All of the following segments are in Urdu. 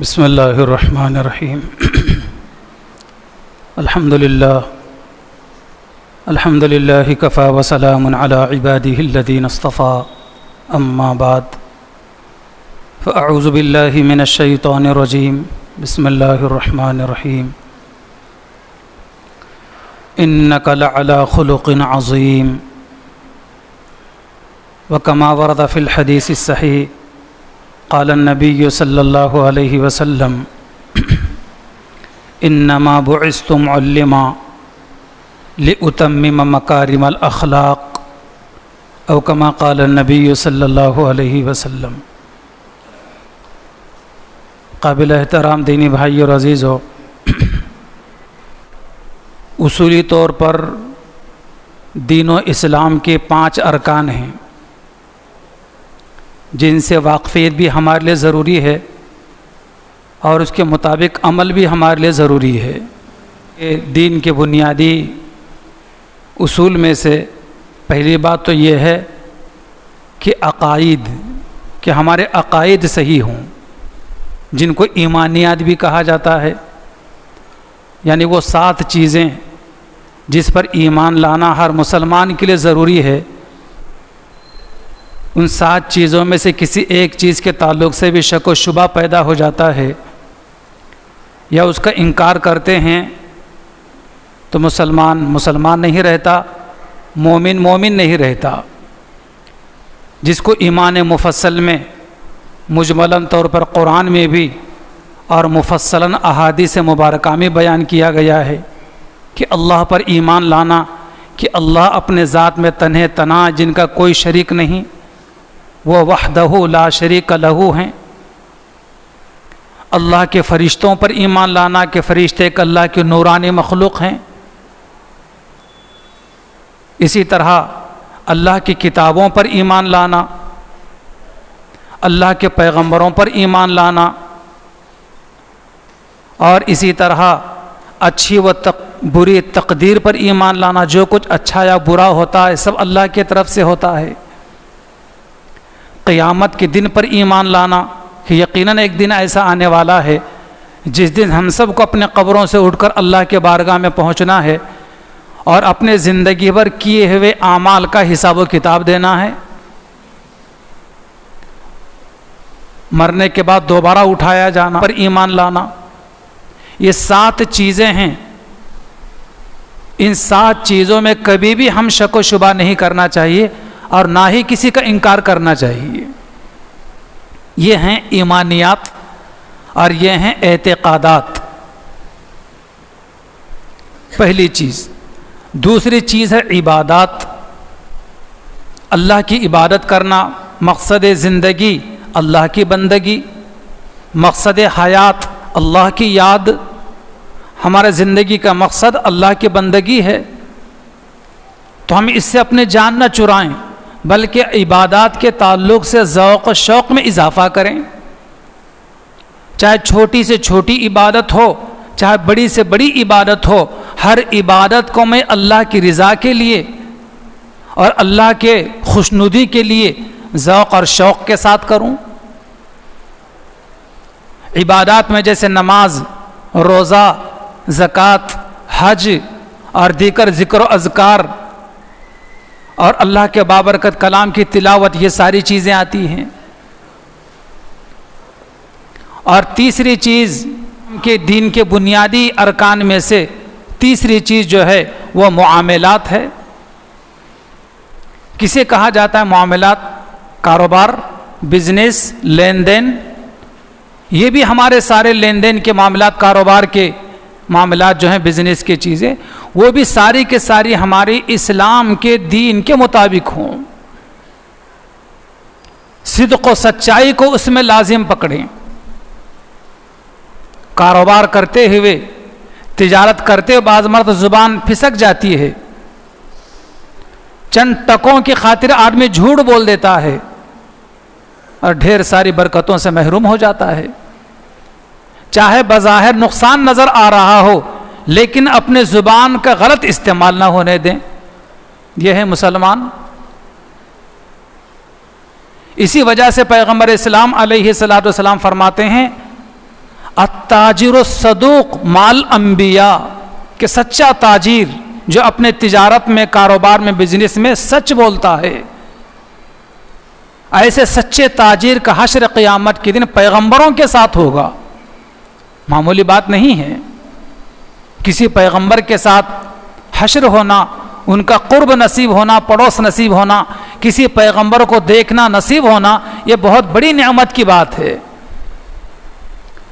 بسم اللہ الرحمن الرحیم الحمد للہ کفا وسلام علی عبادہ الذین اصطفى اما بعد فاعوذ باللہ من الشیطان الرجیم بسم اللہ الرحمن الرحیم انک لعلی خلق عظیم وکما ورد فی الحدیث الصحیح قال النبی صلی اللہ علیہ وسلم انما بعثت معلما لأتمم مکارم الاخلاق او کما قال النبی صلی اللہ علیہ وسلم۔ قابل احترام دینی بھائی اور عزیزو، اصولی طور پر دین و اسلام کے 5 ارکان ہیں جن سے واقفیت بھی ہمارے لیے ضروری ہے اور اس کے مطابق عمل بھی ہمارے لیے ضروری ہے۔ دین کے بنیادی اصول میں سے پہلی بات تو یہ ہے کہ عقائد، کہ ہمارے عقائد صحیح ہوں، جن کو ایمانیات بھی کہا جاتا ہے، یعنی وہ 7 چیزیں جس پر ایمان لانا ہر مسلمان کے لیے ضروری ہے۔ ان 7 چیزوں میں سے کسی ایک چیز کے تعلق سے بھی شک و شبہ پیدا ہو جاتا ہے یا اس کا انکار کرتے ہیں تو مسلمان نہیں رہتا، مومن نہیں رہتا۔ جس کو ایمان مفصل میں مجملاً طور پر قرآن میں بھی اور مفصلاً احادیث مبارکہ میں بیان کیا گیا ہے کہ اللہ پر ایمان لانا، کہ اللہ اپنے ذات میں تنہا تنہا جن کا کوئی شریک نہیں، وہ وحدہ لا شریک لہ ہیں۔ اللہ کے فرشتوں پر ایمان لانا کہ فرشتے ایک اللہ کے نورانی مخلوق ہیں۔ اسی طرح اللہ کی کتابوں پر ایمان لانا، اللہ کے پیغمبروں پر ایمان لانا، اور اسی طرح اچھی و بری تقدیر پر ایمان لانا، جو کچھ اچھا یا برا ہوتا ہے سب اللہ کی طرف سے ہوتا ہے۔ قیامت کے دن پر ایمان لانا کہ یقیناً ایک دن ایسا آنے والا ہے جس دن ہم سب کو اپنے قبروں سے اٹھ کر اللہ کے بارگاہ میں پہنچنا ہے اور اپنے زندگی بھر کیے ہوئے اعمال کا حساب و کتاب دینا ہے۔ مرنے کے بعد دوبارہ اٹھایا جانا پر ایمان لانا، یہ 7 چیزیں ہیں۔ ان 7 چیزوں میں کبھی بھی ہم شک و شبہ نہیں کرنا چاہیے اور نہ ہی کسی کا انکار کرنا چاہیے۔ یہ ہیں ایمانیات اور یہ ہیں اعتقادات، پہلی چیز۔ دوسری چیز ہے عبادات، اللہ کی عبادت کرنا، مقصد زندگی اللہ کی بندگی، مقصد حیات اللہ کی یاد، ہمارے زندگی کا مقصد اللہ کی بندگی ہے، تو ہم اس سے اپنے جان نہ چرائیں بلکہ عبادات کے تعلق سے ذوق و شوق میں اضافہ کریں۔ چاہے چھوٹی سے چھوٹی عبادت ہو، چاہے بڑی سے بڑی عبادت ہو، ہر عبادت کو میں اللہ کی رضا کے لیے اور اللہ کے خوشنودی کے لیے ذوق اور شوق کے ساتھ کروں۔ عبادات میں جیسے نماز، روزہ، زکوٰۃ، حج اور دیگر ذکر و اذکار اور اللہ کے بابرکت کلام کی تلاوت، یہ ساری چیزیں آتی ہیں۔ اور تیسری چیز کہ دین کے بنیادی ارکان میں سے تیسری چیز جو ہے وہ معاملات ہے۔ کسے کہا جاتا ہے معاملات؟ کاروبار، بزنس، لین دین۔ یہ بھی ہمارے سارے لین دین کے معاملات، کاروبار کے معاملات جو ہیں، بزنس کی چیزیں، وہ بھی ساری کے ساری ہماری اسلام کے دین کے مطابق ہوں۔ صدق و سچائی کو اس میں لازم پکڑیں۔ کاروبار کرتے ہوئے، تجارت کرتے ہوئے بعض مرتبہ زبان پھسک جاتی ہے، چند ٹکوں کی خاطر آدمی جھوٹ بول دیتا ہے اور ڈھیر ساری برکتوں سے محروم ہو جاتا ہے۔ چاہے بظاہر نقصان نظر آ رہا ہو لیکن اپنے زبان کا غلط استعمال نہ ہونے دیں۔ یہ ہے مسلمان۔ اسی وجہ سے پیغمبر اسلام علیہ الصلوۃ والسلام فرماتے ہیں التاجر الصدوق مال انبیاء، کہ سچا تاجر جو اپنے تجارت میں، کاروبار میں، بزنس میں سچ بولتا ہے، ایسے سچے تاجر کا حشر قیامت کے دن پیغمبروں کے ساتھ ہوگا۔ معمولی بات نہیں ہے، کسی پیغمبر کے ساتھ حشر ہونا، ان کا قرب نصیب ہونا، پڑوس نصیب ہونا، کسی پیغمبر کو دیکھنا نصیب ہونا، یہ بہت بڑی نعمت کی بات ہے۔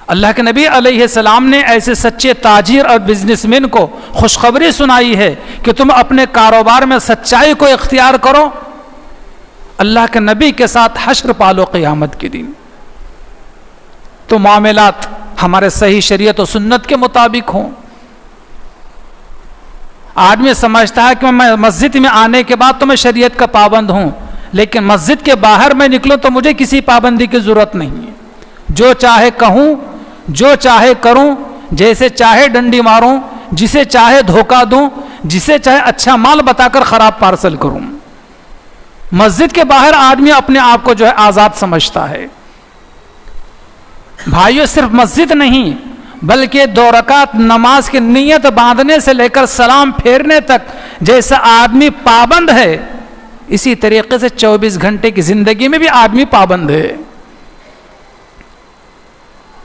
اللہ کے نبی علیہ السلام نے ایسے سچے تاجر اور بزنس مین کو خوشخبری سنائی ہے کہ تم اپنے کاروبار میں سچائی کو اختیار کرو، اللہ کے نبی کے ساتھ حشر پالو قیامت کے دن۔ تو معاملات ہمارے صحیح شریعت و سنت کے مطابق ہوں۔ آدمی سمجھتا ہے کہ میں مسجد میں آنے کے بعد تو میں شریعت کا پابند ہوں، لیکن مسجد کے باہر میں نکلوں تو مجھے کسی پابندی کی ضرورت نہیں ہے، جو چاہے کہوں، جو چاہے کروں، جیسے چاہے ڈنڈی ماروں، جسے چاہے دھوکہ دوں، جسے چاہے اچھا مال بتا کر خراب پارسل کروں۔ مسجد کے باہر آدمی اپنے آپ کو جو ہے آزاد سمجھتا ہے۔ بھائیو، صرف مسجد نہیں بلکہ 2 رکعت نماز کی نیت باندھنے سے لے کر سلام پھیرنے تک جیسا آدمی پابند ہے، اسی طریقے سے 24 گھنٹے کی زندگی میں بھی آدمی پابند ہے۔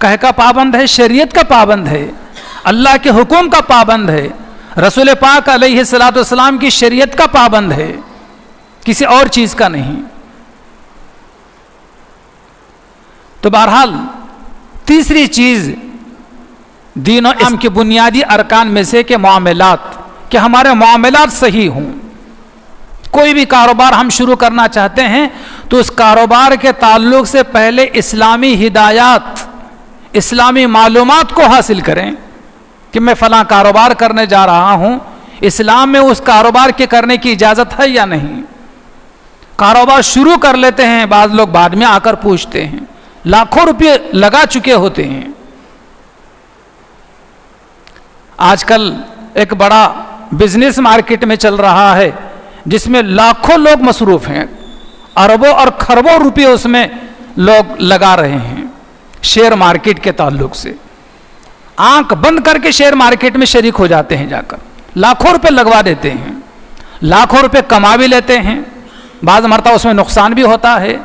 کہہ کا پابند ہے، شریعت کا پابند ہے، اللہ کے حکم کا پابند ہے، رسول پاک علیہ الصلوۃ والسلام کی شریعت کا پابند ہے، کسی اور چیز کا نہیں۔ تو بہرحال تیسری چیز دین و اسلام کے بنیادی ارکان میں سے کہ معاملات، کہ ہمارے معاملات صحیح ہوں۔ کوئی بھی کاروبار ہم شروع کرنا چاہتے ہیں تو اس کاروبار کے تعلق سے پہلے اسلامی ہدایات، اسلامی معلومات کو حاصل کریں کہ میں فلاں کاروبار کرنے جا رہا ہوں، اسلام میں اس کاروبار کے کرنے کی اجازت ہے یا نہیں۔ کاروبار شروع کر لیتے ہیں، بعض لوگ بعد میں آ کر پوچھتے ہیں، لاکھوں روپے لگا چکے ہوتے ہیں۔ آج کل ایک بڑا بزنس مارکیٹ میں چل رہا ہے جس میں لاکھوں لوگ مصروف ہیں، اربوں اور کھربوں روپے اس میں لوگ لگا رہے ہیں شیئر مارکیٹ کے تعلق سے۔ آنکھ بند کر کے شیئر مارکیٹ میں شریک ہو جاتے ہیں، جا کر لاکھوں روپے لگوا دیتے ہیں، لاکھوں روپے کما بھی لیتے ہیں، بعض مرتبہ اس میں نقصان بھی ہوتا ہے۔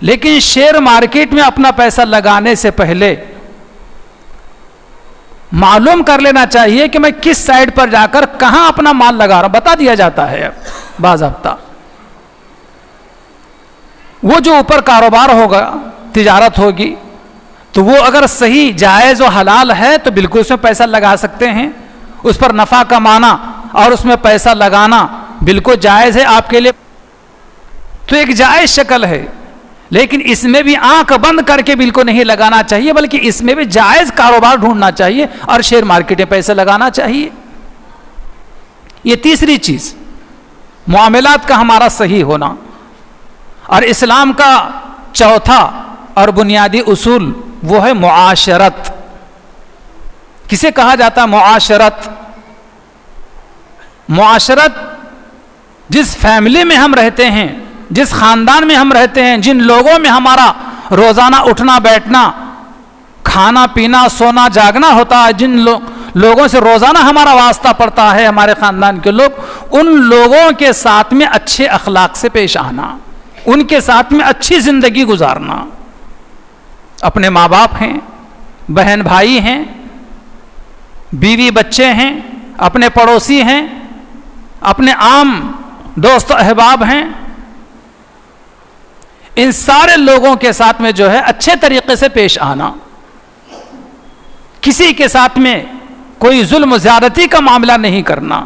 لیکن شیئر مارکیٹ میں اپنا پیسہ لگانے سے پہلے معلوم کر لینا چاہیے کہ میں کس سائٹ پر جا کر کہاں اپنا مال لگا رہا ہوں، بتا دیا جاتا ہے باضابطہ۔ وہ جو اوپر کاروبار ہوگا، تجارت ہوگی، تو وہ اگر صحیح جائز و حلال ہے تو بالکل اس میں پیسہ لگا سکتے ہیں، اس پر نفع کمانا اور اس میں پیسہ لگانا بالکل جائز ہے آپ کے لیے، تو ایک جائز شکل ہے۔ لیکن اس میں بھی آنکھ بند کر کے بالکل نہیں لگانا چاہیے، بلکہ اس میں بھی جائز کاروبار ڈھونڈنا چاہیے اور شیئر مارکیٹ میں پیسے لگانا چاہیے۔ یہ تیسری چیز معاملات کا ہمارا صحیح ہونا۔ اور اسلام کا چوتھا اور بنیادی اصول وہ ہے معاشرت۔ کسے کہا جاتا ہے معاشرت؟ معاشرت جس فیملی میں ہم رہتے ہیں، جس خاندان میں ہم رہتے ہیں، جن لوگوں میں ہمارا روزانہ اٹھنا بیٹھنا، کھانا پینا، سونا جاگنا ہوتا ہے، جن لوگوں سے روزانہ ہمارا واسطہ پڑتا ہے، ہمارے خاندان کے لوگ، ان لوگوں کے ساتھ میں اچھے اخلاق سے پیش آنا، ان کے ساتھ میں اچھی زندگی گزارنا۔ اپنے ماں باپ ہیں، بہن بھائی ہیں، بیوی بچے ہیں، اپنے پڑوسی ہیں، اپنے عام دوست و احباب ہیں، ان سارے لوگوں کے ساتھ میں جو ہے اچھے طریقے سے پیش آنا، کسی کے ساتھ میں کوئی ظلم و زیادتی کا معاملہ نہیں کرنا،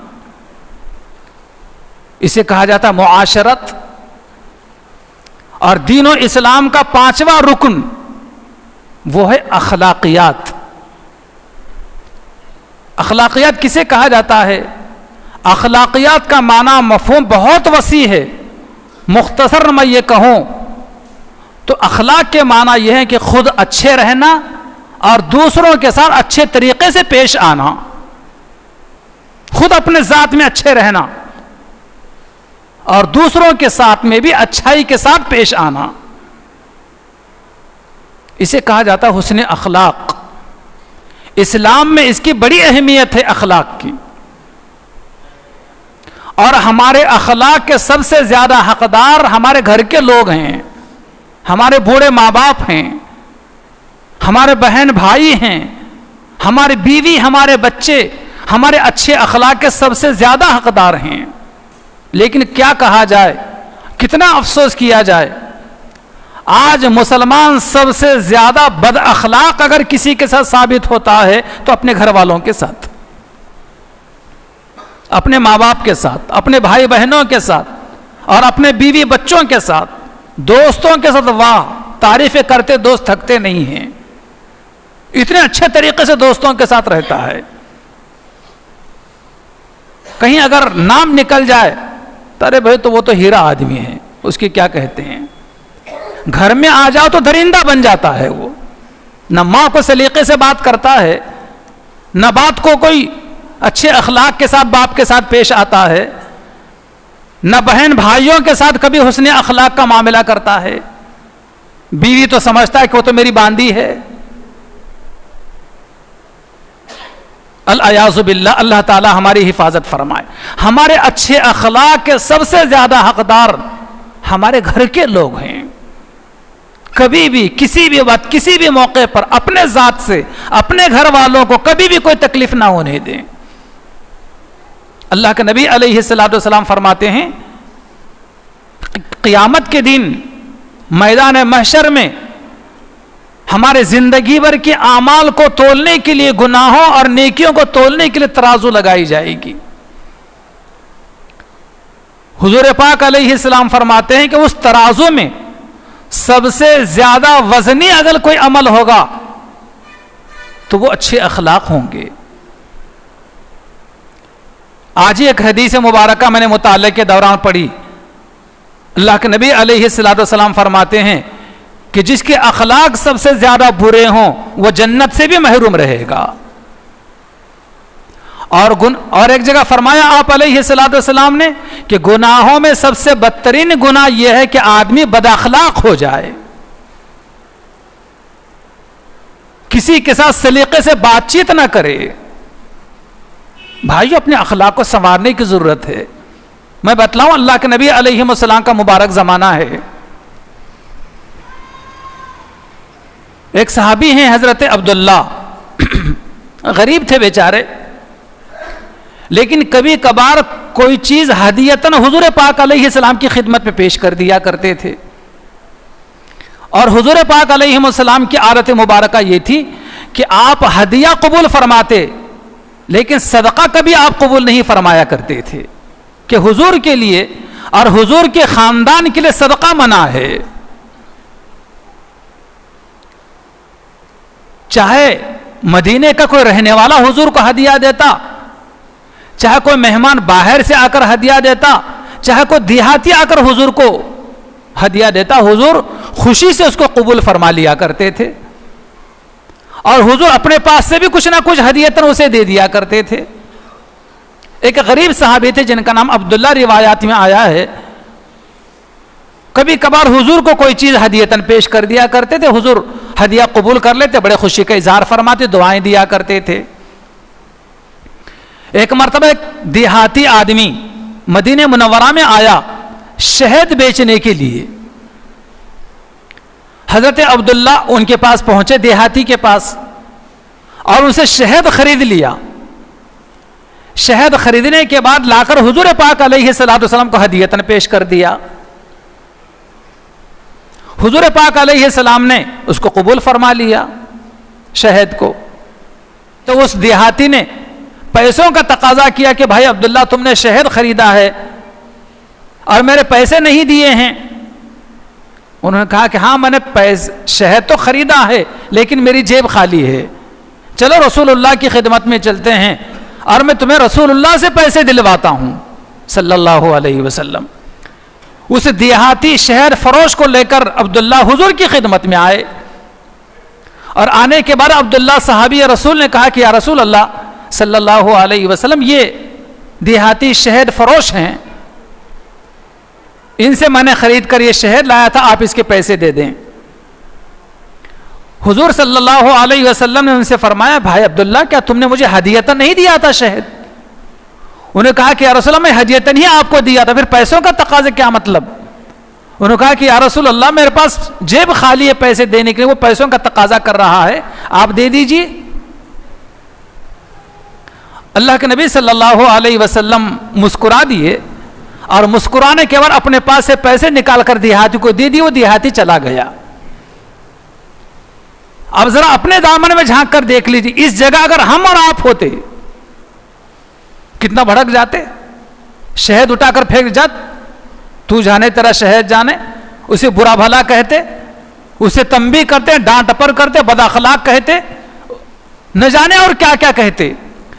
اسے کہا جاتا ہے معاشرت۔ اور دین و اسلام کا 5واں رکن وہ ہے اخلاقیات۔ اخلاقیات کسے کہا جاتا ہے؟ اخلاقیات کا معنی مفہوم بہت وسیع ہے، مختصر میں یہ کہوں تو اخلاق کے معنی یہ ہے کہ خود اچھے رہنا اور دوسروں کے ساتھ اچھے طریقے سے پیش آنا، خود اپنے ذات میں اچھے رہنا اور دوسروں کے ساتھ میں بھی اچھائی کے ساتھ پیش آنا۔ اسے کہا جاتا ہے حسن اخلاق. اسلام میں اس کی بڑی اہمیت ہے اخلاق کی. اور ہمارے اخلاق کے سب سے زیادہ حقدار ہمارے گھر کے لوگ ہیں, ہمارے بوڑھے ماں باپ ہیں, ہمارے بہن بھائی ہیں, ہماری بیوی, ہمارے بچے ہمارے اچھے اخلاق کے سب سے زیادہ حقدار ہیں. لیکن کیا کہا جائے, کتنا افسوس کیا جائے, آج مسلمان سب سے زیادہ بد اخلاق اگر کسی کے ساتھ ثابت ہوتا ہے تو اپنے گھر والوں کے ساتھ, اپنے ماں باپ کے ساتھ, اپنے بھائی بہنوں کے ساتھ, اور اپنے بیوی بچوں کے ساتھ, دوستوں کے ساتھ. واہ, تعریفیں کرتے دوست تھکتے نہیں ہیں, اتنے اچھے طریقے سے دوستوں کے ساتھ رہتا ہے. کہیں اگر نام نکل جائے تو ارے بھائی تو وہ تو ہیرا آدمی ہے, اس کی کیا کہتے ہیں. گھر میں آ جاؤ تو درندہ بن جاتا ہے وہ, نہ ماں کو سلیقے سے بات کرتا ہے, نہ بات کو کوئی اچھے اخلاق کے ساتھ باپ کے ساتھ پیش آتا ہے, نہ بہن بھائیوں کے ساتھ کبھی حسن اخلاق کا معاملہ کرتا ہے. بیوی تو سمجھتا ہے کہ وہ تو میری باندی ہے. الیاذ باللہ, اللہ تعالی ہماری حفاظت فرمائے. ہمارے اچھے اخلاق کے سب سے زیادہ حقدار ہمارے گھر کے لوگ ہیں. کبھی بھی کسی بھی وقت کسی بھی موقع پر اپنے ذات سے اپنے گھر والوں کو کبھی بھی کوئی تکلیف نہ ہونے دیں. اللہ کے نبی علیہ الصلوۃ والسلام فرماتے ہیں قیامت کے دن میدان محشر میں ہمارے زندگی بھر کے اعمال کو تولنے کے لیے, گناہوں اور نیکیوں کو تولنے کے لیے ترازو لگائی جائے گی. حضور پاک علیہ السلام فرماتے ہیں کہ اس ترازو میں سب سے زیادہ وزنی اگر کوئی عمل ہوگا تو وہ اچھے اخلاق ہوں گے. آج ہی ایک حدیث مبارکہ میں نے مطالعے کے دوران پڑھی. اللہ کے نبی علیہ الصلوۃ والسلام فرماتے ہیں کہ جس کے اخلاق سب سے زیادہ برے ہوں وہ جنت سے بھی محروم رہے گا. اور ایک جگہ فرمایا آپ علیہ الصلوۃ والسلام نے کہ گناہوں میں سب سے بدترین گناہ یہ ہے کہ آدمی بد اخلاق ہو جائے, کسی کے ساتھ سلیقے سے بات چیت نہ کرے. بھائیو, اپنے اخلاق کو سنوارنے کی ضرورت ہے. میں بتلاؤں, اللہ کے نبی علیہ السلام کا مبارک زمانہ ہے. ایک صحابی ہیں حضرت عبداللہ, غریب تھے بیچارے, لیکن کبھی کبھار کوئی چیز ہدیتاً حضور پاک علیہ السلام کی خدمت میں پیش کر دیا کرتے تھے. اور حضور پاک علیہ السلام کی عادت مبارکہ یہ تھی کہ آپ ہدیہ قبول فرماتے لیکن صدقہ کبھی آپ قبول نہیں فرمایا کرتے تھے, کہ حضور کے لیے اور حضور کے خاندان کے لیے صدقہ منع ہے. چاہے مدینے کا کوئی رہنے والا حضور کو ہدیہ دیتا, چاہے کوئی مہمان باہر سے آ کر ہدیہ دیتا, چاہے کوئی دیہاتی آ کر حضور کو ہدیہ دیتا, حضور خوشی سے اس کو قبول فرما لیا کرتے تھے. اور حضور اپنے پاس سے بھی کچھ نہ کچھ ہدیتاً اسے دے دیا کرتے تھے. ایک غریب صحابی تھے جن کا نام عبداللہ روایات میں آیا ہے. کبھی کبھار حضور کو کوئی چیز ہدیتاً پیش کر دیا کرتے تھے, حضور ہدیہ قبول کر لیتے, بڑے خوشی کا اظہار فرماتے, دعائیں دیا کرتے تھے. ایک مرتبہ ایک دیہاتی آدمی مدینہ منورہ میں آیا شہد بیچنے کے لیے. حضرت عبداللہ ان کے پاس پہنچے, دیہاتی کے پاس, اور ان سے شہد خرید لیا. شہد خریدنے کے بعد لا کر حضور پاک علیہ الصلوۃ والسلام کو ہدیتاً پیش کر دیا. حضور پاک علیہ السلام نے اس کو قبول فرما لیا شہد کو. تو اس دیہاتی نے پیسوں کا تقاضا کیا کہ بھائی عبداللہ تم نے شہد خریدا ہے اور میرے پیسے نہیں دیے ہیں. انہوں نے کہا کہ ہاں میں نے شہد تو خریدا ہے لیکن میری جیب خالی ہے, چلو رسول اللہ کی خدمت میں چلتے ہیں اور میں تمہیں رسول اللہ سے پیسے دلواتا ہوں صلی اللہ علیہ وسلم. اس دیہاتی شہر فروش کو لے کر عبداللہ حضور کی خدمت میں آئے, اور آنے کے بعد عبداللہ صحابی رسول نے کہا کہ یا رسول اللہ صلی اللہ علیہ وسلم, یہ دیہاتی شہد فروش ہیں, ان سے میں نے خرید کر یہ شہد لایا تھا, آپ اس کے پیسے دے دیں. حضور صلی اللہ علیہ وسلم نے ان سے فرمایا بھائی عبداللہ کیا تم نے مجھے ہدیتاً نہیں دیا تھا شہد؟ انہوں نے کہا کہ یا رسول اللہ میں ہدیتاً ہی آپ کو دیا تھا، پھر پیسوں کا تقاضا کیا مطلب؟ انہوں نے کہا کہ یا رسول اللہ میرے پاس جیب خالی ہے پیسے دینے کے لیے، وہ پیسوں کا تقاضا کر رہا ہے، آپ دے دیجئے۔ اللہ کے نبی صلی اللہ علیہ وسلم مسکرا دیے اور مسکرانے کے بعد اپنے پاس سے پیسے نکال کر دیہاتی کو دے دیے، وہ دیہاتی چلا گیا۔ اب ذرا اپنے دامن میں جھانک کر دیکھ لیجیے، اس جگہ اگر ہم اور آپ ہوتے کتنا بھڑک جاتے، شہد اٹھا کر پھینک جات، تو جانے تیرا شہد جانے، اسے برا بھلا کہتے، اسے تنبیہ کرتے، ڈانٹ ٹپر کرتے، بد اخلاق کہتے، نہ جانے اور کیا کیا کہتے۔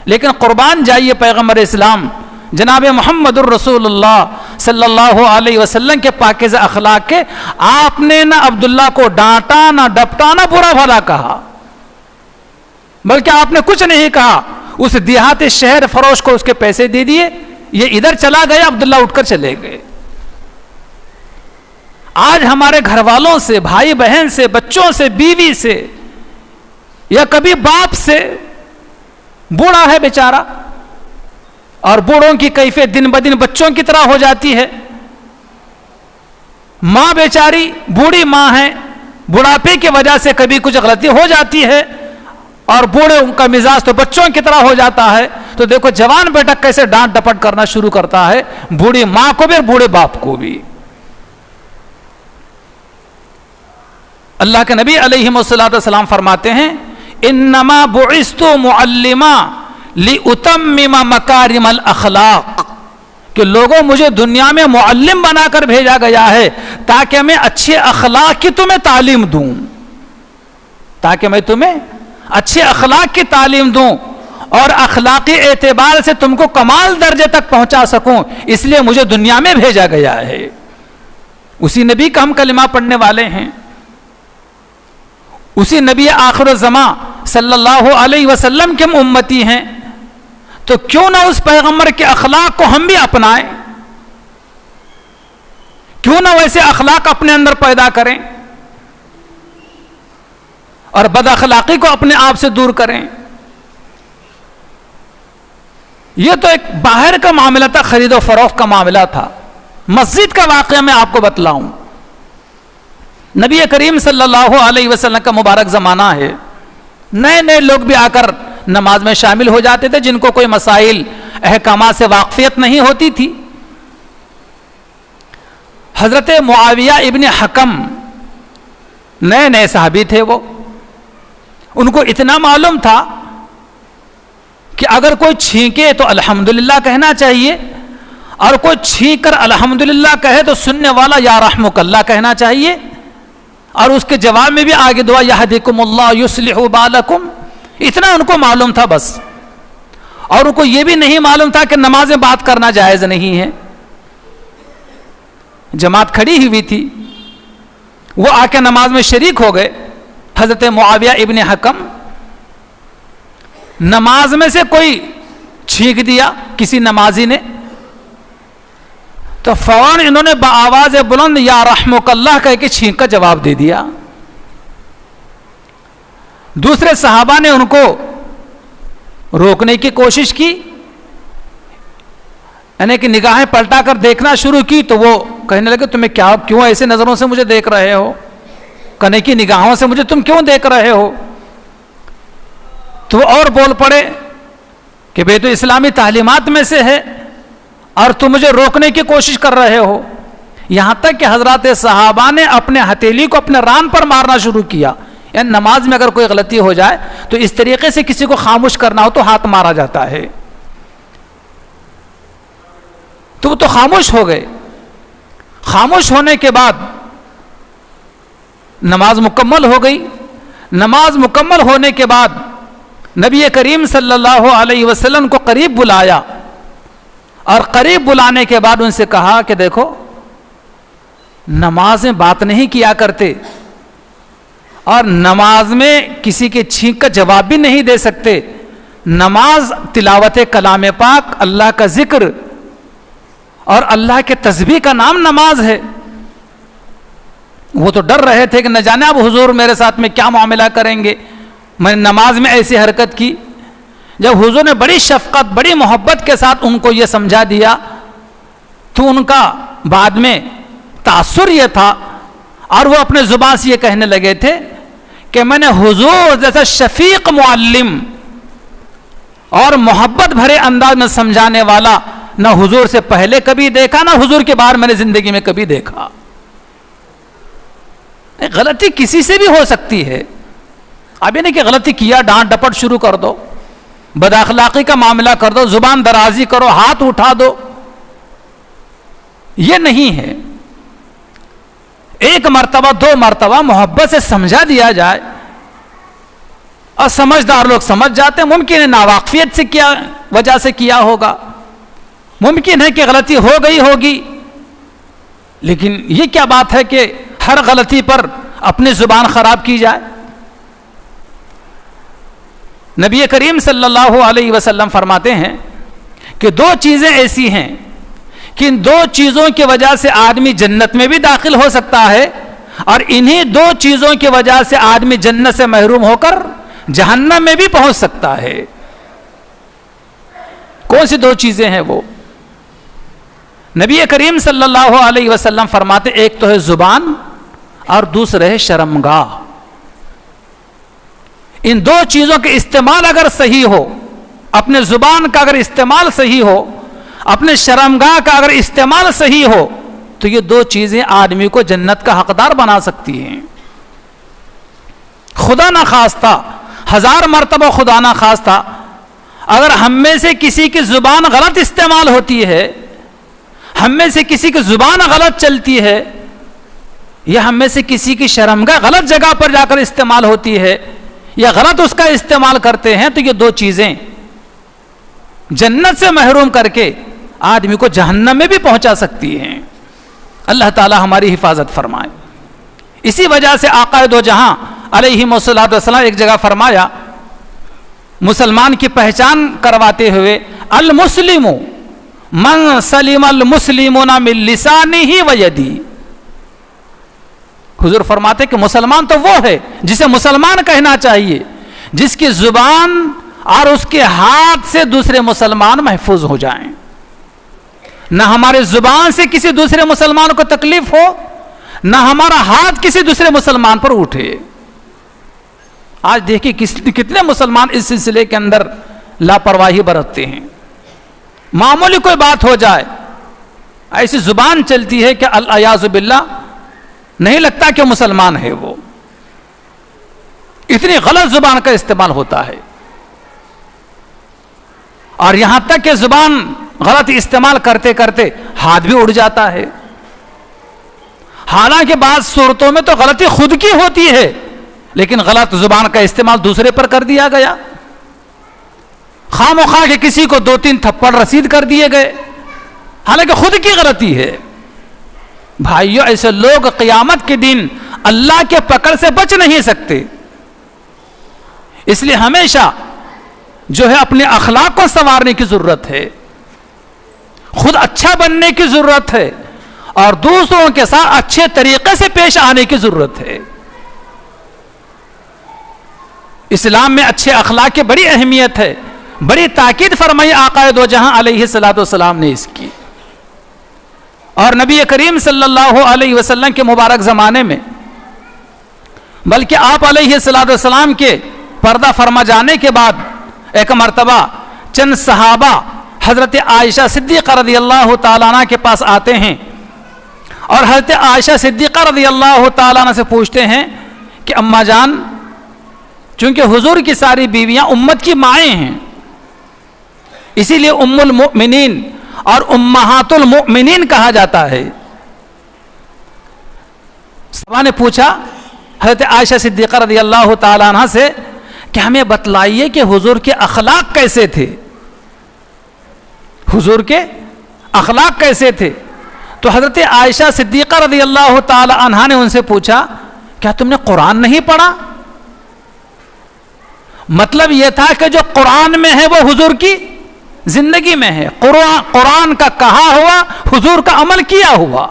لیکن قربان جائیے پیغمبر اسلام جناب محمد الرسول اللہ صلی اللہ علیہ وسلم کے پاکیزہ اخلاق کے، آپ نے نہ عبداللہ کو ڈانٹا، نہ ڈپٹا، نہ برا بھلا کہا، بلکہ آپ نے کچھ نہیں کہا، اس دیہاتی شہر فروش کو اس کے پیسے دے دیے، یہ ادھر چلا گیا، عبداللہ اٹھ کر چلے گئے۔ آج ہمارے گھر والوں سے، بھائی بہن سے، بچوں سے، بیوی سے، یا کبھی باپ سے، بوڑھا ہے بیچارہ اور بوڑھوں کی کیفیت دن بدن بچوں کی طرح ہو جاتی ہے، ماں بیچاری بوڑھی ماں ہے، بڑھاپے کی وجہ سے کبھی کچھ غلطی ہو جاتی ہے اور بوڑھے ان کا مزاج تو بچوں کی طرح ہو جاتا ہے، تو دیکھو جوان بیٹا کیسے ڈانٹ ڈپٹ کرنا شروع کرتا ہے، بوڑھی ماں کو بھی اور بوڑھے باپ کو بھی۔ اللہ کے نبی علیہ السلام فرماتے ہیں انما بعثت معلما لاتمم مکارم الاخلاق، کہ لوگوں مجھے دنیا میں معلم بنا کر بھیجا گیا ہے تاکہ میں اچھے اخلاق کی تمہیں تعلیم دوں، تاکہ میں تمہیں اچھے اخلاق کی تعلیم دوں اور اخلاقی اعتبار سے تم کو کمال درجے تک پہنچا سکوں، اس لیے مجھے دنیا میں بھیجا گیا ہے۔ اسی نبی کا ہم کلمہ پڑھنے والے ہیں، اسی نبی آخر الزمان صلی اللہ علیہ وسلم کے ہم امتی ہیں، تو کیوں نہ اس پیغمبر کے اخلاق کو ہم بھی اپنائیں، کیوں نہ ویسے اخلاق اپنے اندر پیدا کریں اور بد اخلاقی کو اپنے آپ سے دور کریں۔ یہ تو ایک باہر کا معاملہ تھا، خرید و فروخت کا معاملہ تھا۔ مسجد کا واقعہ میں آپ کو بتلاؤں، نبی کریم صلی اللہ علیہ وسلم کا مبارک زمانہ ہے، نئے نئے لوگ بھی آ کر نماز میں شامل ہو جاتے تھے جن کو کوئی مسائل احکامات سے واقفیت نہیں ہوتی تھی۔ حضرت معاویہ ابن حکم نئے نئے صحابی تھے، وہ ان کو اتنا معلوم تھا کہ اگر کوئی چھینکے تو الحمدللہ کہنا چاہیے، اور کوئی چھینک کر الحمدللہ کہے تو سننے والا یا رحمک اللہ کہنا چاہیے، اور اس کے جواب میں بھی آگے دعا یہدیکم اللہ یصلح بالکم، اتنا ان کو معلوم تھا بس۔ اور ان کو یہ بھی نہیں معلوم تھا کہ نماز میں بات کرنا جائز نہیں ہے۔ جماعت کھڑی ہوئی تھی، وہ آ کے نماز میں شریک ہو گئے۔ حضرت معاویہ ابن حکم، نماز میں سے کوئی چھینک دیا کسی نمازی نے تو فوراً انہوں نے بآواز بلند یا رحمک اللہ کہہ کے چھینک کا جواب دے دیا۔ دوسرے صحابہ نے ان کو روکنے کی کوشش کی، یعنی کہ نگاہیں پلٹا کر دیکھنا شروع کی، تو وہ کہنے لگے تمہیں کیا، کیوں ایسے نظروں سے مجھے دیکھ رہے ہو، کنے کی نگاہوں سے مجھے تم کیوں دیکھ رہے ہو؟ تو وہ اور بول پڑے کہ بے تو اسلامی تعلیمات میں سے ہے اور تم مجھے روکنے کی کوشش کر رہے ہو۔ یہاں تک کہ حضرات صحابہ نے اپنے ہتھیلی کو اپنے ران پر مارنا شروع کیا، یعنی نماز میں اگر کوئی غلطی ہو جائے تو اس طریقے سے کسی کو خاموش کرنا ہو تو ہاتھ مارا جاتا ہے۔ تو وہ تو خاموش ہو گئے۔ خاموش ہونے کے بعد نماز مکمل ہو گئی۔ نماز مکمل ہونے کے بعد نبی کریم صلی اللہ علیہ وسلم کو قریب بلایا، اور قریب بلانے کے بعد ان سے کہا کہ دیکھو، نماز میں بات نہیں کیا کرتے اور نماز میں کسی کے چھینک کا جواب بھی نہیں دے سکتے۔ نماز تلاوت کلام پاک، اللہ کا ذکر اور اللہ کے تسبیح کا نام نماز ہے۔ وہ تو ڈر رہے تھے کہ نہ جانے اب حضور میرے ساتھ میں کیا معاملہ کریں گے. میں نے نماز میں ایسی حرکت کی. جب حضور نے بڑی شفقت بڑی محبت کے ساتھ ان کو یہ سمجھا دیا تو ان کا بعد میں تاثر یہ تھا اور وہ اپنے زبان سے یہ کہنے لگے تھے کہ میں نے حضور جیسا شفیق معلم اور محبت بھرے انداز میں سمجھانے والا نہ حضور سے پہلے کبھی دیکھا نہ حضور کے بعد میں نے زندگی میں کبھی دیکھا. غلطی کسی سے بھی ہو سکتی ہے. اب یہ نہیں کہ غلطی کیا ڈانٹ ڈپٹ شروع کر دو, بد اخلاقی کا معاملہ کر دو, زبان درازی کرو, ہاتھ اٹھا دو, یہ نہیں ہے. ایک مرتبہ دو مرتبہ محبت سے سمجھا دیا جائے اور سمجھدار لوگ سمجھ جاتے ہیں. ممکن ہے ناواقفیت سے کیا وجہ سے کیا ہوگا, ممکن ہے کہ غلطی ہو گئی ہوگی, لیکن یہ کیا بات ہے کہ ہر غلطی پر اپنی زبان خراب کی جائے. نبی کریم صلی اللہ علیہ وسلم فرماتے ہیں کہ دو چیزیں ایسی ہیں کہ ان دو چیزوں کی وجہ سے آدمی جنت میں بھی داخل ہو سکتا ہے اور انہی دو چیزوں کی وجہ سے آدمی جنت سے محروم ہو کر جہنم میں بھی پہنچ سکتا ہے. کون سی دو چیزیں ہیں وہ؟ نبی کریم صلی اللہ علیہ وسلم فرماتے ایک تو ہے زبان اور دوسرے ہے شرمگاہ. ان دو چیزوں کے استعمال اگر صحیح ہو, اپنے زبان کا اگر استعمال صحیح ہو, اپنے شرمگاہ کا اگر استعمال صحیح ہو, تو یہ دو چیزیں آدمی کو جنت کا حقدار بنا سکتی ہیں. خدا نہ خواستہ, ہزار مرتبہ خدا نہ خواستہ, اگر ہم میں سے کسی کی زبان غلط استعمال ہوتی ہے, ہم میں سے کسی کی زبان غلط چلتی ہے, یا ہم میں سے کسی کی شرمگاہ غلط جگہ پر جا کر استعمال ہوتی ہے, یا غلط اس کا استعمال کرتے ہیں, تو یہ دو چیزیں جنت سے محروم کر کے آدمی کو جہنم میں بھی پہنچا سکتی ہیں. اللہ تعالی ہماری حفاظت فرمائے. اسی وجہ سے آقا دو جہاں علیہ الصلوۃ والسلام ایک جگہ فرمایا, مسلمان کی پہچان کرواتے ہوئے, المسلم من سلم المسلمون من لسانہ و یدہ. حضور فرماتے کہ مسلمان تو وہ ہے جسے مسلمان کہنا چاہیے جس کی زبان اور اس کے ہاتھ سے دوسرے مسلمان محفوظ ہو جائیں. نہ ہمارے زبان سے کسی دوسرے مسلمان کو تکلیف ہو, نہ ہمارا ہاتھ کسی دوسرے مسلمان پر اٹھے. آج دیکھیں کتنے مسلمان اس سلسلے کے اندر لاپرواہی برتتے ہیں. معمولی کوئی بات ہو جائے ایسی زبان چلتی ہے کہ الیاذ باللہ نہیں لگتا کہ مسلمان ہے وہ, اتنی غلط زبان کا استعمال ہوتا ہے. اور یہاں تک کہ زبان غلط استعمال کرتے کرتے ہاتھ بھی اڑ جاتا ہے. حالانکہ بعض صورتوں میں تو غلطی خود کی ہوتی ہے, لیکن غلط زبان کا استعمال دوسرے پر کر دیا گیا. خواہ مخواہ کے کسی کو 2-3 تھپڑ رسید کر دیے گئے, حالانکہ خود کی غلطی ہے. بھائیو, ایسے لوگ قیامت کے دن اللہ کے پکڑ سے بچ نہیں سکتے. اس لیے ہمیشہ جو ہے اپنے اخلاق کو سنوارنے کی ضرورت ہے, خود اچھا بننے کی ضرورت ہے, اور دوسروں کے ساتھ اچھے طریقے سے پیش آنے کی ضرورت ہے. اسلام میں اچھے اخلاق کی بڑی اہمیت ہے, بڑی تاکید فرمائی آقا دو جہاں علیہ الصلوۃ والسلام نے اس کی. اور نبی کریم صلی اللہ علیہ وسلم کے مبارک زمانے میں, بلکہ آپ علیہ الصلوۃ والسلام کے پردہ فرما جانے کے بعد ایک مرتبہ چند صحابہ حضرت عائشہ صدیقہ رضی اللہ تعالیٰ عنہ کے پاس آتے ہیں اور حضرت عائشہ صدیقہ رضی اللہ تعالیٰ عنہ سے پوچھتے ہیں کہ اماں جان, چونکہ حضور کی ساری بیویاں امت کی مائیں ہیں, اسی لیے ام المؤمنین اور امہات المؤمنین کہا جاتا ہے. صحابہ نے پوچھا حضرت عائشہ صدیقہ رضی اللہ تعالیٰ عنہ سے کہ ہمیں بتلائیے کہ حضور کے اخلاق کیسے تھے, حضور کے اخلاق کیسے تھے. تو حضرت عائشہ صدیقہ رضی اللہ تعالی عنہا نے ان سے پوچھا کیا تم نے قرآن نہیں پڑھا؟ مطلب یہ تھا کہ جو قرآن میں ہے وہ حضور کی زندگی میں ہے. قرآن کا کہا ہوا حضور کا عمل کیا ہوا.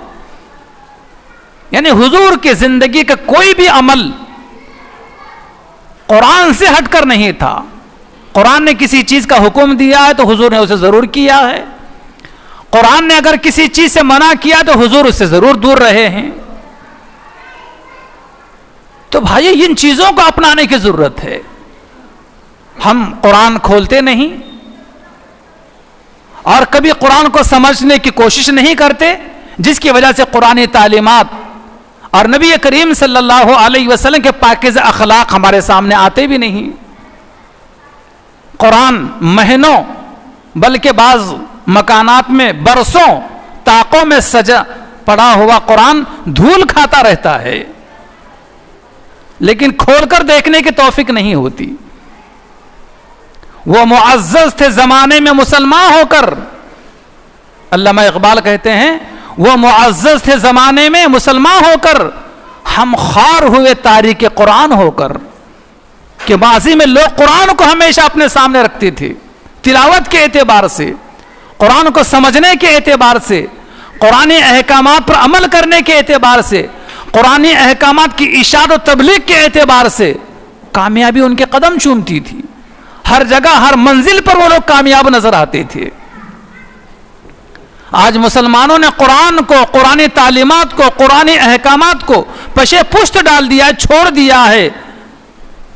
یعنی حضور کی زندگی کا کوئی بھی عمل قرآن سے ہٹ کر نہیں تھا. قرآن نے کسی چیز کا حکم دیا ہے تو حضور نے اسے ضرور کیا ہے. قرآن نے اگر کسی چیز سے منع کیا تو حضور اس سے ضرور دور رہے ہیں. تو بھائی ان چیزوں کو اپنانے کی ضرورت ہے. ہم قرآن کھولتے نہیں اور کبھی قرآن کو سمجھنے کی کوشش نہیں کرتے, جس کی وجہ سے قرآنی تعلیمات اور نبی کریم صلی اللہ علیہ وسلم کے پاکیزہ اخلاق ہمارے سامنے آتے بھی نہیں. قرآن مہینوں بلکہ بعض مکانات میں برسوں طاقوں میں سجا پڑا ہوا قرآن دھول کھاتا رہتا ہے, لیکن کھول کر دیکھنے کی توفیق نہیں ہوتی. وہ معزز تھے زمانے میں مسلمان ہو کر, علامہ اقبال کہتے ہیں وہ معزز تھے زمانے میں مسلمان ہو کر, ہم خوار ہوئے تاریخ قرآن ہو کر. کہ ماضی میں لوگ قرآن کو ہمیشہ اپنے سامنے رکھتے تھے, تلاوت کے اعتبار سے, قرآن کو سمجھنے کے اعتبار سے, قرآنی احکامات پر عمل کرنے کے اعتبار سے, قرآنی احکامات کی ارشاد و تبلیغ کے اعتبار سے کامیابی ان کے قدم چومتی تھی. ہر جگہ ہر منزل پر وہ لوگ کامیاب نظر آتے تھے. آج مسلمانوں نے قرآن کو, قرآنی تعلیمات کو, قرآنی احکامات کو پشے پشت ڈال دیا, چھوڑ دیا ہے,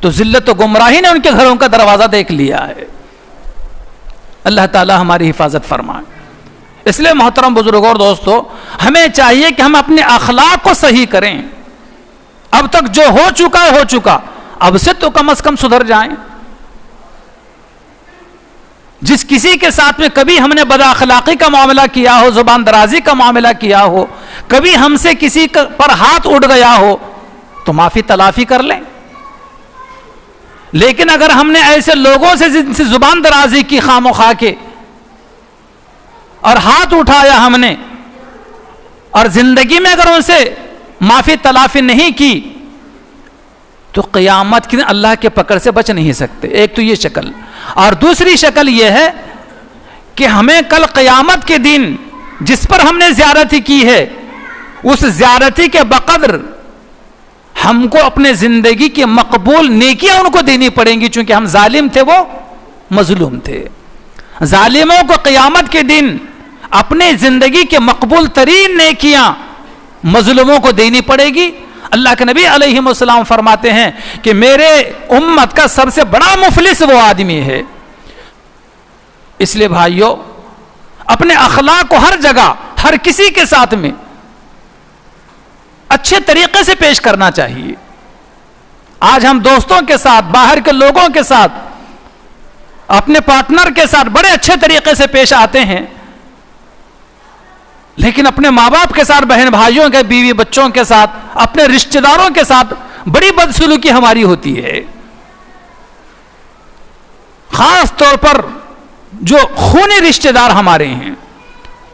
تو ذلت و گمراہی نے ان کے گھروں کا دروازہ دیکھ لیا ہے. اللہ تعالی ہماری حفاظت فرمائے. اس لیے محترم بزرگوں اور دوستو, ہمیں چاہیے کہ ہم اپنے اخلاق کو صحیح کریں. اب تک جو ہو چکا ہو چکا, اب سے تو کم از کم سدھر جائیں. جس کسی کے ساتھ میں کبھی ہم نے بد اخلاقی کا معاملہ کیا ہو, زبان درازی کا معاملہ کیا ہو, کبھی ہم سے کسی پر ہاتھ اٹھ گیا ہو, تو معافی تلافی کر لیں. لیکن اگر ہم نے ایسے لوگوں سے جن سے زبان درازی کی خام و خواہ کے اور ہاتھ اٹھایا ہم نے, اور زندگی میں اگر ان سے معافی تلافی نہیں کی, تو قیامت کے دن اللہ کے پکڑ سے بچ نہیں سکتے. ایک تو یہ شکل, اور دوسری شکل یہ ہے کہ ہمیں کل قیامت کے دن جس پر ہم نے زیارتی کی ہے, اس زیارتی کے بقدر ہم کو اپنے زندگی کی مقبول نیکیاں ان کو دینی پڑیں گی, چونکہ ہم ظالم تھے, وہ مظلوم تھے. ظالموں کو قیامت کے دن اپنے زندگی کے مقبول ترین نیکیاں مظلوموں کو دینی پڑے گی. اللہ کے نبی علیہ السلام فرماتے ہیں کہ میرے امت کا سب سے بڑا مفلس وہ آدمی ہے. اس لیے بھائیو, اپنے اخلاق کو ہر جگہ ہر کسی کے ساتھ میں اچھے طریقے سے پیش کرنا چاہیے. آج ہم دوستوں کے ساتھ, باہر کے لوگوں کے ساتھ, اپنے پارٹنر کے ساتھ بڑے اچھے طریقے سے پیش آتے ہیں, لیکن اپنے ماں باپ کے ساتھ, بہن بھائیوں کے, بیوی بچوں کے ساتھ, اپنے رشتہ داروں کے ساتھ بڑی بدسلوکی ہماری ہوتی ہے. خاص طور پر جو خونی رشتہ دار ہمارے ہیں,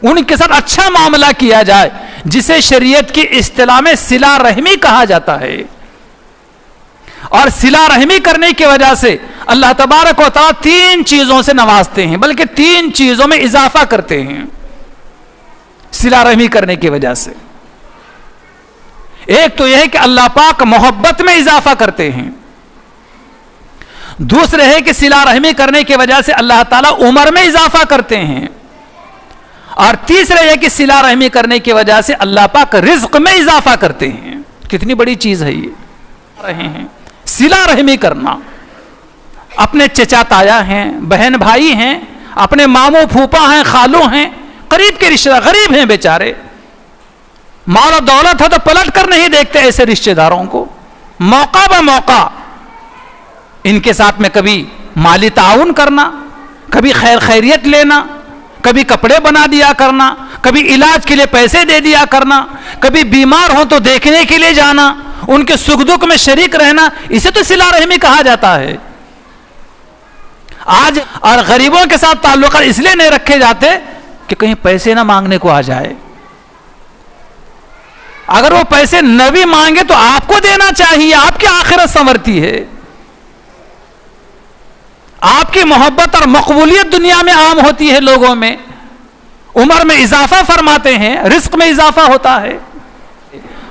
ان کے ساتھ اچھا معاملہ کیا جائے, جسے شریعت کی اصطلاح میں صلہ رحمی کہا جاتا ہے. اور صلہ رحمی کرنے کی وجہ سے اللہ تبارک و تعالیٰ 3 چیزوں سے نوازتے ہیں, بلکہ 3 چیزوں میں اضافہ کرتے ہیں صلہ رحمی کرنے کی وجہ سے. ایک تو یہ ہے کہ اللہ پاک محبت میں اضافہ کرتے ہیں. دوسرے ہے کہ صلہ رحمی کرنے کی وجہ سے اللہ تعالیٰ عمر میں اضافہ کرتے ہیں. اور تیسرے یہ کہ صلہ رحمی کرنے کی وجہ سے اللہ پاک رزق میں اضافہ کرتے ہیں. کتنی بڑی چیز ہے یہ رہے ہیں صلہ رحمی کرنا. اپنے چچا تایا ہیں, بہن بھائی ہیں, اپنے ماموں پھوپا ہیں, خالو ہیں, قریب کے رشتہ دار, غریب ہیں بیچارے, مال و دولت ہے تو پلٹ کر نہیں دیکھتے ایسے رشتہ داروں کو. موقع بہ موقع ان کے ساتھ میں کبھی مالی تعاون کرنا, کبھی خیر خیریت لینا, کبھی کپڑے بنا دیا کرنا, کبھی علاج کے لیے پیسے دے دیا کرنا, کبھی بیمار ہوں تو دیکھنے کے لیے جانا, ان کے سکھ دکھ میں شریک رہنا, اسے تو صلہ رحمی کہا جاتا ہے. آج اور غریبوں کے ساتھ تعلقات اس لیے نہیں رکھے جاتے کہ کہیں پیسے نہ مانگنے کو آ جائے. اگر وہ پیسے نہ بھی مانگے تو آپ کو دینا چاہیے, آپ کی آخرت سنورتی ہے. آپ کی محبت اور مقبولیت دنیا میں عام ہوتی ہے لوگوں میں, عمر میں اضافہ فرماتے ہیں, رزق میں اضافہ ہوتا ہے.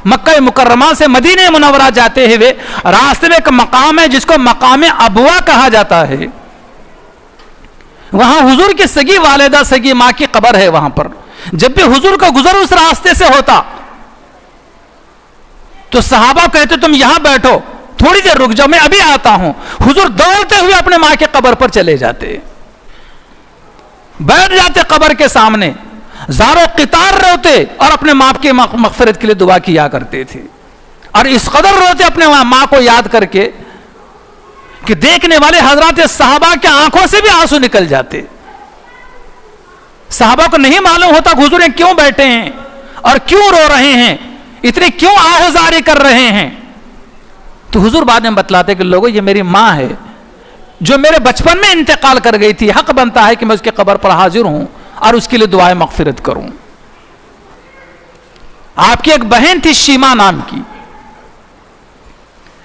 مکہ مکرمہ سے مدینہ منورہ جاتے ہوئے راستے میں ایک مقام ہے جس کو مقام ابوا کہا جاتا ہے. وہاں حضور کی سگی والدہ سگی ماں کی قبر ہے. وہاں پر جب بھی حضور کا گزر اس راستے سے ہوتا تو صحابہ کہتے تم یہاں بیٹھو, تھوڑی دیر رک جاؤ, میں ابھی آتا ہوں. حضور دوڑتے ہوئے اپنے ماں کی قبر پر چلے جاتے, بیٹھ جاتے قبر کے سامنے, زارو قطار روتے اور اپنے ماں کی مغفرت کے لیے دعا کیا کرتے تھے. اور اس قدر روتے اپنے ماں کو یاد کر کے کہ دیکھنے والے حضرات صحابہ کے آنکھوں سے بھی آنسو نکل جاتے. صحابہ کو نہیں معلوم ہوتا کہ حضور کیوں بیٹھے ہیں اور کیوں رو رہے ہیں, اتنے کیوں آہوزاری کر رہے ہیں. تو حضور بعد میں بتلاتے کہ لوگوں یہ میری ماں ہے جو میرے بچپن میں انتقال کر گئی تھی, حق بنتا ہے کہ میں اس کے قبر پر حاضر ہوں اور اس کے لیے دعائیں مغفرت کروں. آپ کی ایک بہن تھی شیما نام کی,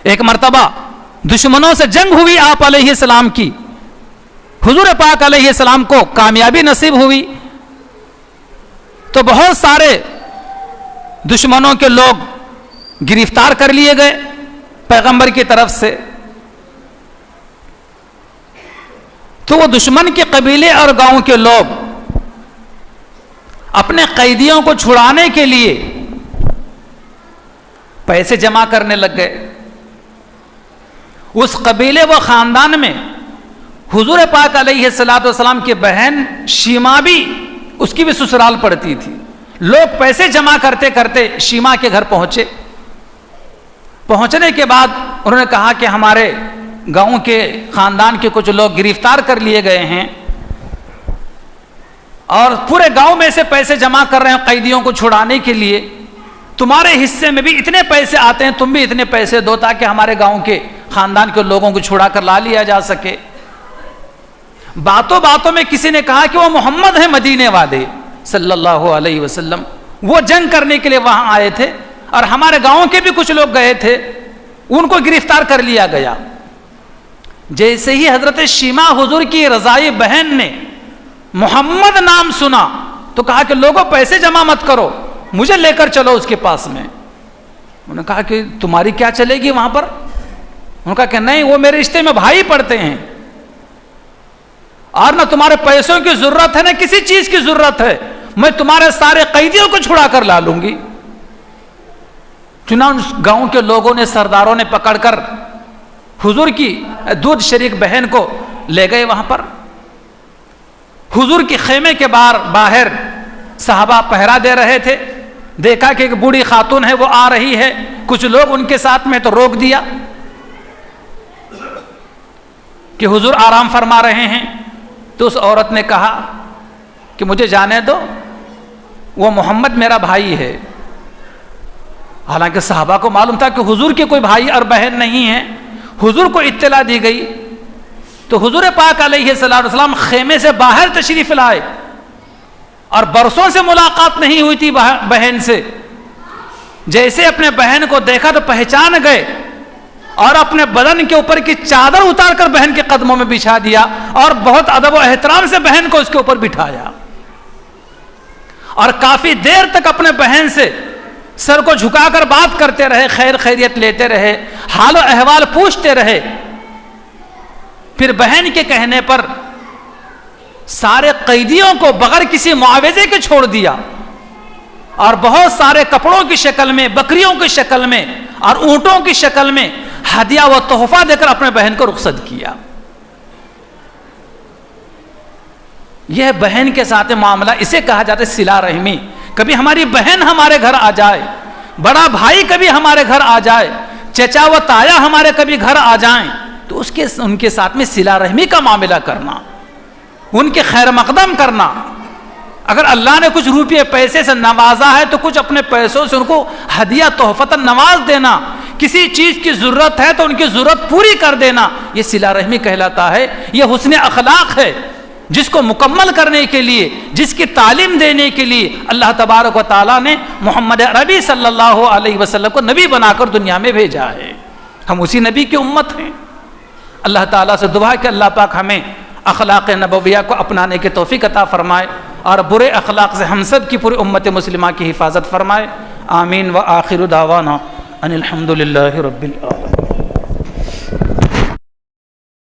ایک مرتبہ دشمنوں سے جنگ ہوئی آپ علیہ السلام کی, حضور پاک علیہ السلام کو کامیابی نصیب ہوئی تو بہت سارے دشمنوں کے لوگ گرفتار کر لیے گئے پیغمبر کی طرف سے. تو وہ دشمن کے قبیلے اور گاؤں کے لوگ اپنے قیدیوں کو چھڑانے کے لیے پیسے جمع کرنے لگ گئے. اس قبیلے و خاندان میں حضور پاک علیہ السلام کی بہن شیما بھی, اس کی بھی سسرال پڑتی تھی. لوگ پیسے جمع کرتے کرتے شیما کے گھر پہنچے. پہنچنے کے بعد انہوں نے کہا کہ ہمارے گاؤں کے خاندان کے کچھ لوگ گرفتار کر لیے گئے ہیں اور پورے گاؤں میں سے پیسے جمع کر رہے ہیں قیدیوں کو چھڑانے کے لیے. تمہارے حصے میں بھی اتنے پیسے آتے ہیں, تم بھی اتنے پیسے دو تاکہ ہمارے گاؤں کے خاندان کے لوگوں کو چھڑا کر لا لیا جا سکے. باتوں باتوں میں کسی نے کہا کہ وہ محمد ہیں مدینے والے صلی اللہ علیہ وسلم, وہ جنگ کرنے کے لیے وہاں آئے تھے اور ہمارے گاؤں کے بھی کچھ لوگ گئے تھے, ان کو گرفتار کر لیا گیا. جیسے ہی حضرت شیما حضور کی رضائی بہن نے محمد نام سنا تو کہا کہ لوگوں پیسے جمع مت کرو, مجھے لے کر چلو اس کے پاس میں. انہوں نے کہا کہ تمہاری کیا چلے گی وہاں پر؟ انہوں نے کہا کہ نہیں, وہ میرے رشتے میں بھائی پڑتے ہیں اور نہ تمہارے پیسوں کی ضرورت ہے نہ کسی چیز کی ضرورت ہے, میں تمہارے سارے قیدیوں کو چھڑا کر لا لوں گی. چنانچہ گاؤں کے لوگوں نے, سرداروں نے پکڑ کر حضور کی دودھ شریک بہن کو لے گئے وہاں پر. حضور کی خیمے کے باہر صحابہ پہرا دے رہے تھے. دیکھا کہ ایک بوڑھی خاتون ہے وہ آ رہی ہے, کچھ لوگ ان کے ساتھ میں, تو روک دیا کہ حضور آرام فرما رہے ہیں. تو اس عورت نے کہا کہ مجھے جانے دو, وہ محمد میرا بھائی ہے. حالانکہ صحابہ کو معلوم تھا کہ حضور کے کوئی بھائی اور بہن نہیں ہیں. حضور کو اطلاع دی گئی تو حضور پاک علیہ السلام خیمے سے باہر تشریف لائے اور برسوں سے ملاقات نہیں ہوئی تھی بہن سے. جیسے اپنے بہن کو دیکھا تو پہچان گئے اور اپنے بدن کے اوپر کی چادر اتار کر بہن کے قدموں میں بچھا دیا اور بہت ادب و احترام سے بہن کو اس کے اوپر بٹھایا اور کافی دیر تک اپنے بہن سے سر کو جھکا کر بات کرتے رہے, خیر خیریت لیتے رہے, حال و احوال پوچھتے رہے. پھر بہن کے کہنے پر سارے قیدیوں کو بغیر کسی معاوضے کے چھوڑ دیا اور بہت سارے کپڑوں کی شکل میں, بکریوں کی شکل میں اور اونٹوں کی شکل میں ہدیہ و تحفہ دے کر اپنے بہن کو رخصت کیا. یہ بہن کے ساتھ معاملہ, اسے کہا جاتا ہے صلہ رحمی. کبھی ہماری بہن ہمارے گھر آ جائے, بڑا بھائی کبھی ہمارے گھر آ جائے, چچا و تایا ہمارے کبھی گھر آ جائیں تو ان کے ساتھ میں صلہ رحمی کا معاملہ کرنا, ان کے خیر مقدم کرنا. اگر اللہ نے کچھ روپے پیسے سے نوازا ہے تو کچھ اپنے پیسوں سے ان کو ہدیہ تحفتاً نواز دینا. کسی چیز کی ضرورت ہے تو ان کی ضرورت پوری کر دینا, یہ صلہ رحمی کہلاتا ہے. یہ حسن اخلاق ہے جس کو مکمل کرنے کے لیے, جس کی تعلیم دینے کے لیے اللہ تبارک و تعالیٰ نے محمد عربی صلی اللہ علیہ وسلم کو نبی بنا کر دنیا میں بھیجا ہے. ہم اسی نبی کی امت ہیں. اللہ تعالیٰ سے دعا ہے کہ اللہ پاک ہمیں اخلاق نبویہ کو اپنانے کی توفیق عطا فرمائے اور برے اخلاق سے ہم سب کی پوری امت مسلمہ کی حفاظت فرمائے. آمین و آخر دعوانا ان الحمد للہ رب العالمین.